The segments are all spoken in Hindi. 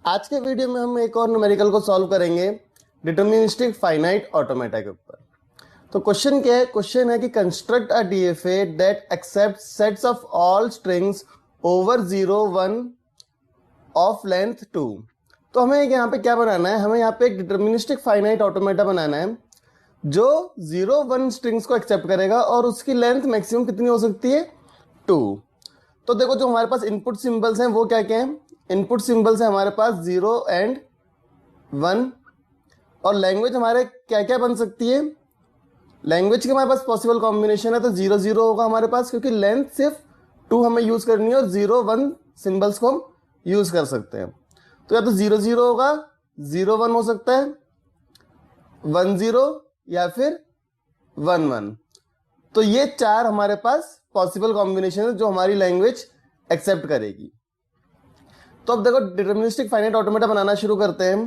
आज के वीडियो में हम एक और न्यूमेरिकल को सॉल्व करेंगे डिटर्मिनिस्टिक फाइनाइट ऑटोमेटा के ऊपर। तो क्वेश्चन क्या है? क्वेश्चन है कि construct a DFA that accept sets of all strings over 0 1 of length 2। तो हमें यहाँ पे क्या बनाना है? हमें यहाँ पे एक डिटर्मिनिस्टिक फाइनाइट ऑटोमेटा बनाना है जो 0 1 स्ट्रिंग्स को एक्सेप्ट करेगा और उसकी लेंथ मैक्सिमम कितनी हो सकती है? 2। तो देखो जो हमारे पास इनपुट सिंबल्स हैं वो क्या क्या हैं? इनपुट सिंबल्स है हमारे पास 0 एंड 1। और लैंग्वेज हमारे क्या क्या बन सकती है? लैंग्वेज के हमारे पास पॉसिबल कॉम्बिनेशन है, तो 0 0 होगा हमारे पास, क्योंकि लेंथ सिर्फ 2 हमें यूज करनी है और 0 1 सिंबल्स को हम यूज कर सकते हैं। तो या तो 0 0 होगा, 0 1 हो सकता है, 1 0 या फिर 1 1। तो ये 4 हमारे पास पॉसिबल कॉम्बिनेशन है जो हमारी लैंग्वेज एक्सेप्ट करेगी। तो अब देखो डिटर्मिनिस्टिक फाइनाइट ऑटोमेटा बनाना शुरू करते हैं।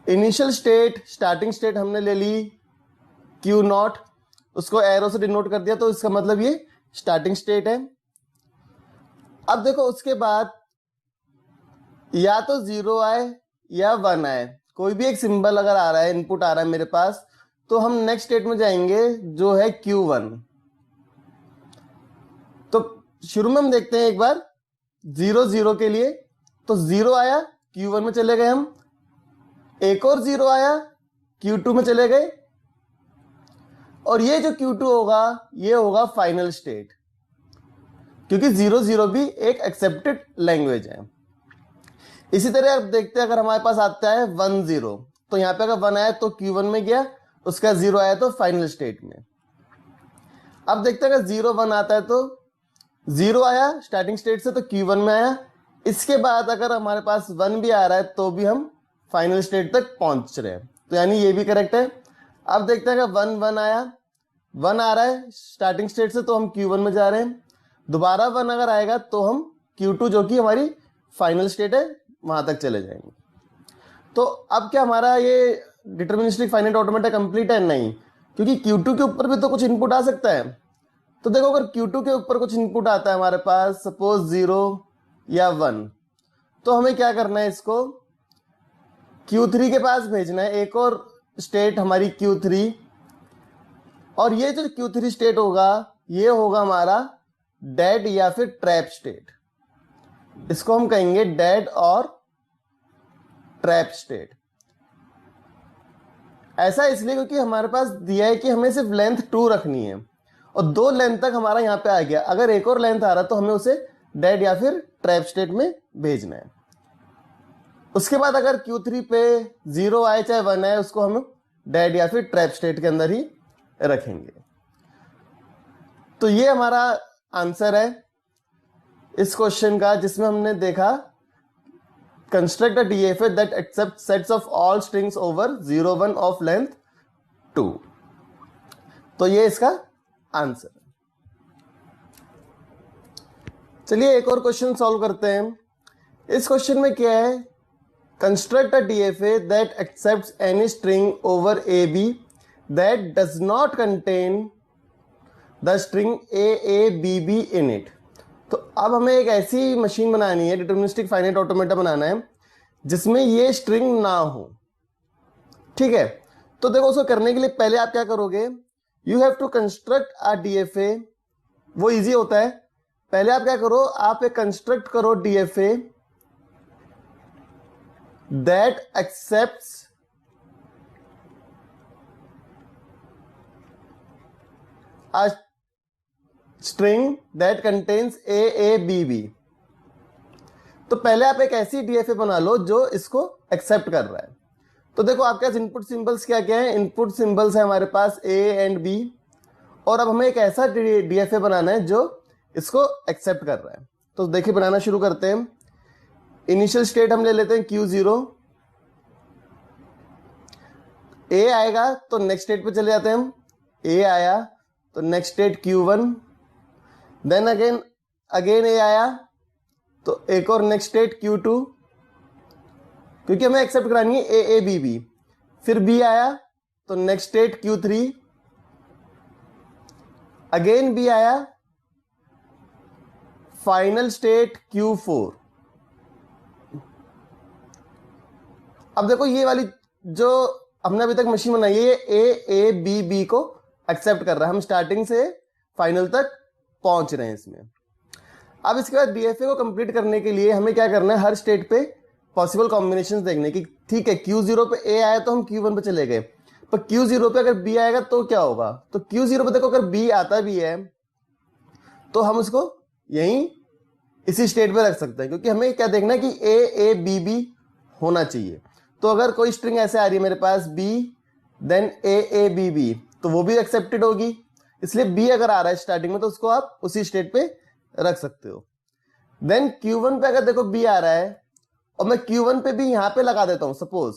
इनिशियल स्टेट, स्टार्टिंग स्टेट हमने ले ली Q0, उसको एरो से डिनोट कर दिया, तो इसका मतलब ये स्टार्टिंग स्टेट है। अब देखो उसके बाद या तो 0 आए या 1 आए, कोई भी एक सिंबल अगर आ रहा है, इनपुट आ रहा है मेरे पास, तो हम नेक्स्ट स्टेट में जाएंगे जो है Q1। तो शुरू में हम देखते हैं एक बार 0 0 के लिए, तो 0 आया, Q1 में चले गए हम। एक और 0 आया, Q2 में चले गए। और ये जो Q2 होगा ये होगा फाइनल स्टेट, क्योंकि 0 0 भी एक एक्सेप्टेड लैंग्वेज है। इसी तरह अब देखते हैं, अगर हमारे पास आता है 1 0, तो यहां पे अगर 1 आया तो Q1 में गया, उसका 0 आया तो फाइनल स्टेट में। अब देखते हैं अगर 0 1 आता है तो 0 आया स्टार्टिंग स्टेट से, तो Q1 में आया। इसके बाद अगर हमारे पास 1 भी आ रहा है तो भी हम फाइनल स्टेट तक पहुंच रहे हैं, तो यानी ये भी करेक्ट है। अब देखते हैं अगर 1 1 आया, 1 आ रहा है स्टार्टिंग स्टेट से, तो हम Q1 में जा रहे हैं। दोबारा 1 अगर आएगा तो हम Q2 जो कि हमारी फाइनल स्टेट है वहां तक चले जाएंगे। तो अब क्या हमारा ये डिटर्मिनिस्टिक फाइनाइट ऑटोमेटा कंप्लीट है? नहीं, क्योंकि Q2 के ऊपर भी तो कुछ इनपुट आ सकता है। तो देखो अगर Q2 के ऊपर कुछ इनपुट आता है हमारे पास, सपोज 0 या 1, तो हमें क्या करना है? इसको Q3 के पास भेजना है, एक और स्टेट हमारी Q3। और ये जो Q3 स्टेट होगा ये होगा हमारा डेड या फिर ट्रैप स्टेट। इसको हम कहेंगे डेड और ट्रैप स्टेट। ऐसा इसलिए क्योंकि हमारे पास दिया है कि हमें सिर्फ लेंथ 2 रखनी है और 2 लेंथ तक हमारा यहां पे आ गया। अगर एक और लेंथ आ रहा तो हमें उसे डेड या फिर ट्रैप स्टेट में भेजना है। उसके बाद अगर Q3 पे 0 आए चाहे 1 आए, उसको हम डेड या फिर ट्रैप स्टेट के अंदर ही रखेंगे। तो ये हमारा आंसर है इस क्वेश्चन का, जिसमें हमने देखा construct a DFA that accept sets of all strings over 0 1 of length 2। तो ये इसका आंसर है। चलिए एक और क्वेश्चन सॉल्व करते हैं। इस क्वेश्चन में क्या है? Construct a DFA that accepts any string over A B that does not contain the string A A B B in it. तो अब हमें एक ऐसी मशीन बनानी है, डिटर्मिनिस्टिक फाइनाइट ऑटोमेटा बनाना है जिसमें ये स्ट्रिंग ना हो। ठीक है, तो देखो उसको करने के लिए पहले आप क्या करोगे? You have to construct a DFA. वो इजी होता है। पहले आप क्या करो, आप एक कंस्ट्रक्ट करो DFA that accepts a string that contains A A B B. तो पहले आप एक ऐसी डीएफए बना लो जो इसको एक्सेप्ट कर रहा है। तो देखो आपके पास इनपुट सिंबल्स क्या क्या है? इनपुट सिंबल्स है हमारे पास ए एंड बी। और अब हमें एक ऐसा डीएफए बनाना है जो इसको एक्सेप्ट कर रहा है। तो देखिए बनाना शुरू करते हैं। इनिशियल स्टेट हम ले लेते हैं Q0। ए आएगा तो नेक्स्ट स्टेट पे चले जाते हैं हम। ए आया तो next state Q1। Then again A आया तो एक और नेक्स्ट स्टेट Q2, क्योंकि हमें एक्सेप्ट करानी है ए ए बी बी। फिर बी आया तो next state Q3। Again B आया, फाइनल स्टेट Q4। अब देखो ये वाली जो हमने अभी तक मशीन बनाई है, ए बी बी को एक्सेप्ट कर रहा है, हम स्टार्टिंग से फाइनल तक पहुंच रहे हैं इसमें। अब इसके बाद डीएफए को कंप्लीट करने के लिए हमें क्या करना है, हर स्टेट पे पॉसिबल कॉम्बिनेशंस देखने की। ठीक है, Q0 पे ए आया तो हम Q1 पे चले गए, पर Q0 पे अगर बी आएगा तो क्या होगा, तो Q0 पे देखो अगर बी आता भी है तो हम उसको यहीं इसी स्टेट पे रख सकते हैं, क्योंकि हमें क्या देखना है कि ए बी बी होना चाहिए। तो अगर कोई स्ट्रिंग ऐसे आ रही है मेरे पास B then A B B, तो वो भी एक्सेप्टेड होगी, इसलिए बी अगर आ रहा है स्टार्टिंग में तो उसको आप उसी स्टेट पे रख सकते हो। देन Q1 पे अगर देखो बी आ रहा है और मैं Q1 पे भी यहां पे लगा देता हूं सपोज,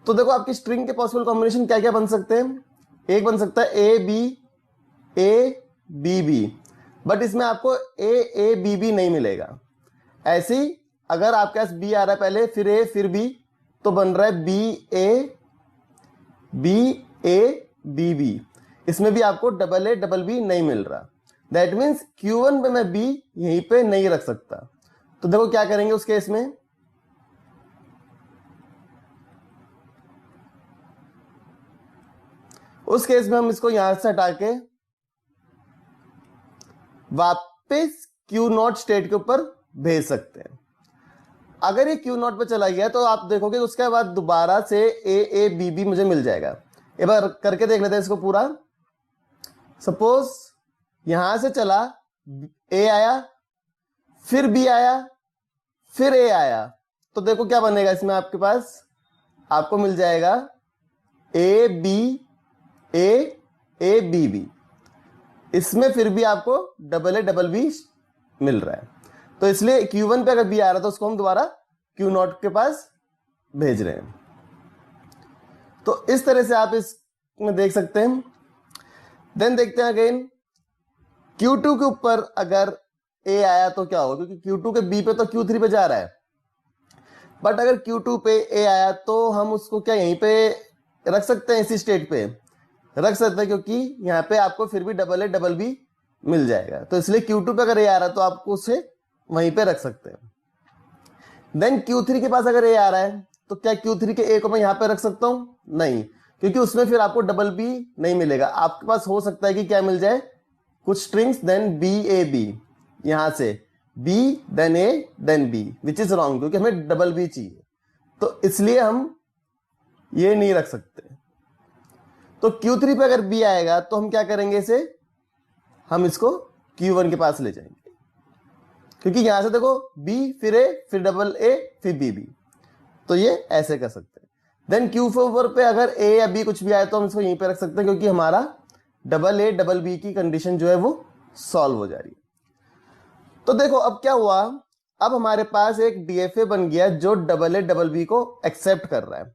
तो देखो आपकी स्ट्रिंग के पॉसिबल कॉम्बिनेशन क्या क्या बन सकते हैं। एक बन सकता है ए बी बी, बट इसमें आपको ए बी बी नहीं मिलेगा। ऐसे ही अगर आपके पास बी आ रहा है पहले फिर ए फिर बी, तो बन रहा है बी ए बी, इसमें भी आपको डबल ए डबल बी नहीं मिल रहा। दैट मीन्स Q1 पे मैं बी यहीं पे नहीं रख सकता। तो देखो क्या करेंगे उस केस में, उस केस में हम इसको यहां से हटा के वापस Q0 स्टेट के ऊपर भेज सकते हैं। अगर ये Q0 पे चला गया तो आप देखोगे उसके बाद दोबारा से ए बी बी मुझे मिल जाएगा। एक बार करके देख लेते हैं इसको पूरा। सपोज यहां से चला, ए आया फिर बी आया फिर ए आया, तो देखो क्या बनेगा इसमें आपके पास, आपको मिल जाएगा ए बी बी, इसमें फिर भी आपको डबल ए डबल बी मिल रहा है। तो इसलिए Q1 पे अगर बी आ रहा है तो उसको हम दोबारा Q0 के पास भेज रहे हैं। तो इस तरह से आप इसमें देख सकते हैं। देन देखते हैं अगेन Q2 के ऊपर अगर ए आया तो क्या होगा, क्योंकि Q2 के बी पे तो Q3 पे जा रहा है, बट अगर Q2 पे ए आया तो हम उसको क्या यहीं पे रख सकते हैं, इसी स्टेट पे रख सकते हैं, क्योंकि यहाँ पे आपको फिर भी डबल ए डबल बी मिल जाएगा। तो इसलिए Q2 पे अगर ए आ रहा है तो आपको उसे वहीं पे रख सकते हैं। देन Q3 के पास अगर ए आ रहा है तो क्या Q3 के ए को मैं यहां पे रख सकता हूं, नहीं, क्योंकि उसमें फिर आपको डबल बी नहीं मिलेगा। आपके पास हो सकता है कि क्या मिल जाए, कुछ strings then B A B, यहां से B then A then B, which is wrong, क्योंकि हमें डबल बी चाहिए, तो इसलिए हम ये नहीं रख सकते। तो Q3 पे अगर बी आएगा तो हम क्या करेंगे, इसे हम इसको Q1 के पास ले जाएंगे, क्योंकि यहां से देखो बी फिर ए फिर डबल ए फिर बी बी, तो ये ऐसे कर सकते हैं। देन Q4 पे अगर ए या बी कुछ भी आए तो हम इसको यहीं पे रख सकते हैं, क्योंकि हमारा डबल ए डबल बी की कंडीशन जो है वो सॉल्व हो जा रही है। तो देखो अब क्या हुआ, अब हमारे पास एक डीएफए बन गया जो डबल ए डबल बी को एक्सेप्ट कर रहा है।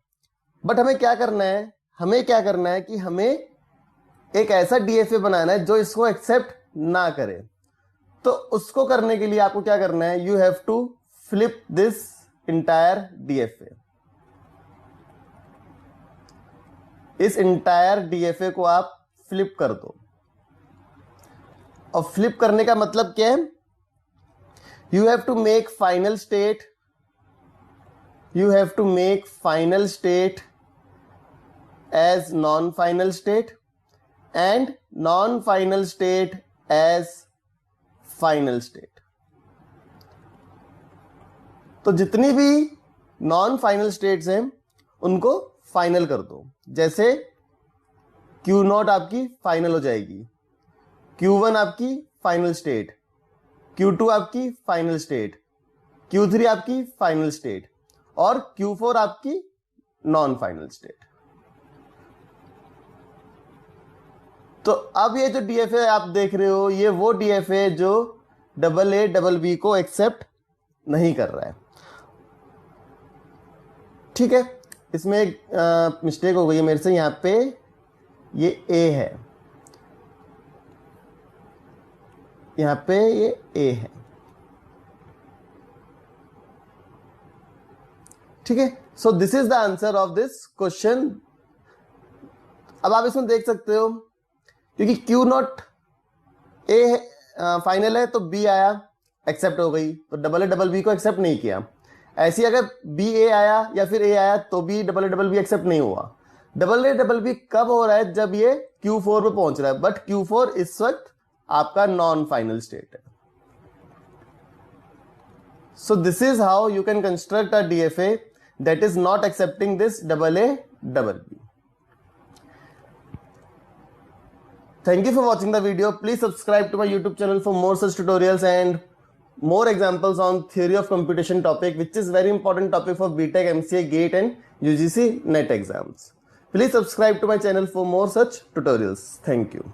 बट हमें क्या करना है, हमें क्या करना है कि हमें एक ऐसा डीएफए बनाना है जो इसको एक्सेप्ट ना करे। तो उसको करने के लिए आपको क्या करना है, you have to flip this entire DFA. इस इंटायर डीएफए को आप फ्लिप कर दो। और फ्लिप करने का मतलब क्या है, you have to make final state, you have to make final state as non final state and non final state as final state. तो जितनी भी नॉन फाइनल स्टेट्स हैं उनको फाइनल कर दो। जैसे Q0 आपकी फाइनल हो जाएगी, Q1 आपकी फाइनल स्टेट, Q2 आपकी फाइनल स्टेट, Q3 आपकी फाइनल स्टेट और Q4 आपकी नॉन फाइनल स्टेट। तो अब ये जो डीएफए आप देख रहे हो, ये वो डीएफए जो डबल ए डबल बी को एक्सेप्ट नहीं कर रहा है। ठीक है, इसमें एक मिस्टेक हो गई है मेरे से, यहां पे ये ए है, यहां पे ये ए है। ठीक है, so this is the answer of this question. अब आप इसमें देख सकते हो, क्योंकि Q0 ए फाइनल है तो बी आया, एक्सेप्ट हो गई, तो डबल ए डबल बी को एक्सेप्ट नहीं किया। ऐसी अगर बी ए आया या फिर ए आया तो भी डबल बी एक्सेप्ट नहीं हुआ। डबल बी कब हो रहा है, जब ये Q4 पे पहुंच रहा है, बट Q4 इस वक्त आपका नॉन फाइनल स्टेट है। So this is how you can construct a DFA that is not accepting this AA-BB. Thank you for watching the video. Please subscribe to my YouTube channel for more such tutorials and more examples on theory of computation topic, which is very important topic for BTech, MCA, GATE and UGC NET exams. Please subscribe to my channel for more such tutorials. Thank you.